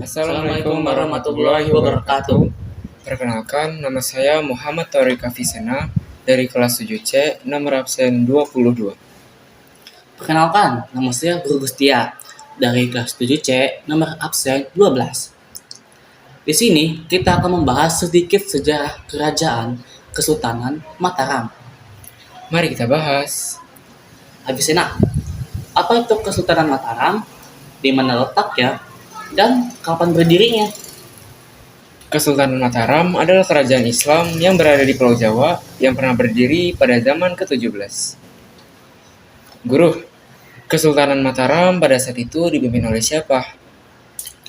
Assalamualaikum warahmatullahi wabarakatuh. Perkenalkan, nama saya Muhammad Thoriq Afisena dari kelas 7C, nomor absen 22. Perkenalkan, nama saya Guru Gustia dari kelas 7C, nomor absen 12. Di sini kita akan membahas sedikit sejarah kerajaan Kesultanan Mataram. Mari kita bahas. Afisena, apa itu Kesultanan Mataram? Di mana letaknya? Dan kapan berdirinya? Kesultanan Mataram adalah kerajaan Islam yang berada di Pulau Jawa yang pernah berdiri pada zaman ke-17. Guru, Kesultanan Mataram pada saat itu dipimpin oleh siapa?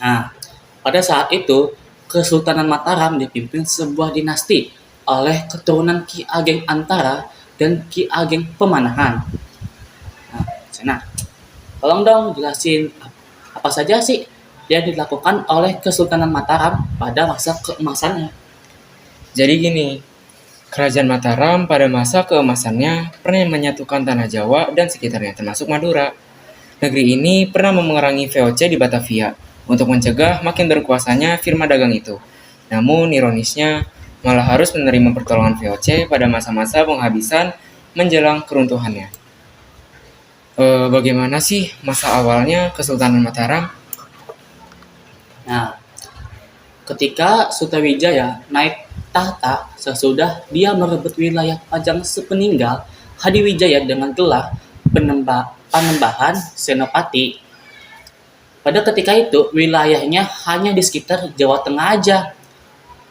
Nah, pada saat itu Kesultanan Mataram dipimpin sebuah dinasti oleh keturunan Ki Ageng Antara dan Ki Ageng Pemanahan. Nah, Sena, tolong dong jelasin apa saja sih yang dilakukan oleh Kesultanan Mataram pada masa keemasannya. Jadi gini, Kerajaan Mataram pada masa keemasannya pernah menyatukan tanah Jawa dan sekitarnya termasuk Madura. Negeri ini pernah memerangi VOC di Batavia untuk mencegah makin berkuasanya firma dagang itu. Namun ironisnya malah harus menerima pertolongan VOC pada masa-masa penghabisan menjelang keruntuhannya. Bagaimana sih masa awalnya Kesultanan Mataram? Nah, ketika Sutawijaya naik tahta sesudah dia merebut wilayah Pajang sepeninggal Hadiwijaya dengan gelar Panembahan Senopati. Pada ketika itu wilayahnya hanya di sekitar Jawa Tengah aja.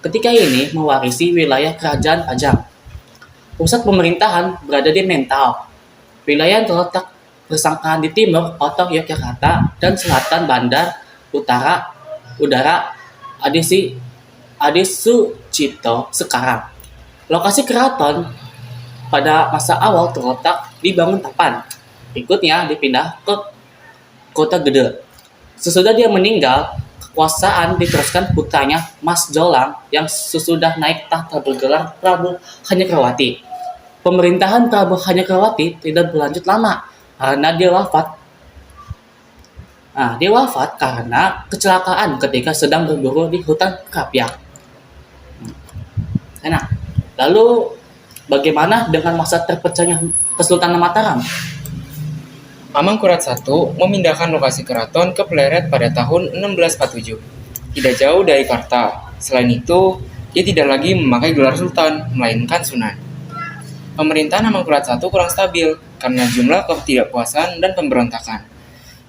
Ketika ini mewarisi wilayah Kerajaan Pajang. Pusat pemerintahan berada di Mentau. Wilayah yang terletak bersangkutan di timur otok Yogyakarta dan selatan Bandar Udara Adi Sucipto sekarang. Lokasi keraton pada masa awal terletak di Banguntapan. Berikutnya dipindah ke Kota Gede. Sesudah dia meninggal, kekuasaan diteruskan putranya Mas Jolang yang sesudah naik tahta bergelar Prabu Hanyakrawati. Pemerintahan Prabu Hanyakrawati tidak berlanjut lama karena dia wafat karena kecelakaan ketika sedang berburu di hutan Krapyak. Nah, lalu bagaimana dengan masa terpecahnya Kesultanan Mataram? Amangkurat I memindahkan lokasi keraton ke Pleret pada tahun 1647, tidak jauh dari Karta. Selain itu, ia tidak lagi memakai gelar sultan, melainkan sunan. Pemerintahan Amangkurat I kurang stabil karena jumlah ketidakpuasan dan pemberontakan.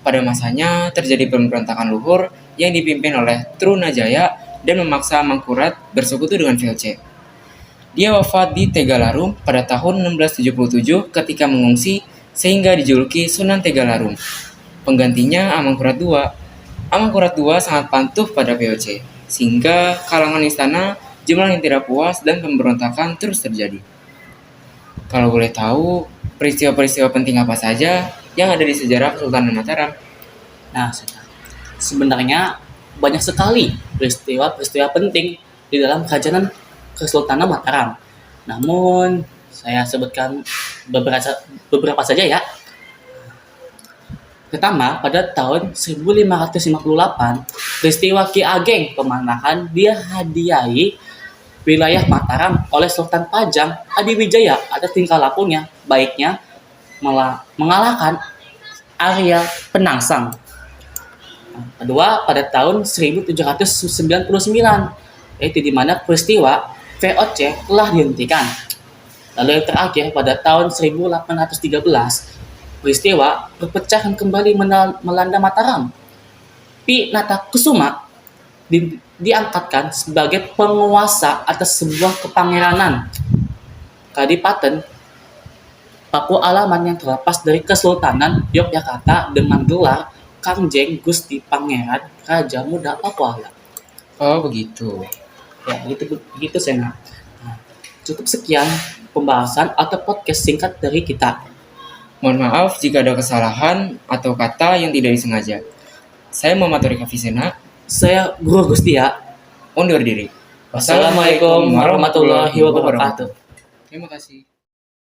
Pada masanya terjadi pemberontakan luhur yang dipimpin oleh Trunajaya dan memaksa Amangkurat bersekutu dengan VOC. Dia wafat di Tegalarum pada tahun 1677 ketika mengungsi sehingga dijuluki Sunan Tegalarum. Penggantinya Amangkurat II. Amangkurat II sangat patuh pada VOC, sehingga kalangan istana jumlah yang tidak puas dan pemberontakan terus terjadi. Kalau boleh tahu, peristiwa-peristiwa penting apa saja yang ada di sejarah Kesultanan Mataram? Nah, sebenarnya banyak sekali peristiwa-peristiwa penting di dalam kerajaan Kesultanan Mataram. Namun, saya sebutkan beberapa saja ya. Pertama, pada tahun 1558, peristiwa Ki Ageng Pemanahan dihadiahi wilayah Mataram oleh Sultan Pajang Hadiwijaya atas tingkah lakunya baiknya mengalahkan Arya Penangsang. Kedua, pada tahun 1799, yaitu di mana peristiwa VOC telah dihentikan. Lalu yang terakhir pada tahun 1813, peristiwa perpecahan kembali melanda Mataram. Pi Natakusuma diangkatkan sebagai penguasa atas sebuah kepangeranan Kadipaten Pakualaman yang terlepas dari Kesultanan Yogyakarta dengan gelar Kangjeng Gusti Pangeran Raja Muda Pakualam. Oh begitu. Ya, begitu Sena. Nah, cukup sekian pembahasan atau podcast singkat dari kita. Mohon maaf jika ada kesalahan atau kata yang tidak disengaja. Saya Muhammad Thoriq Afisena. Saya Guru Gustia. Undur diri. Wassalamualaikum warahmatullahi wabarakatuh. Terima kasih.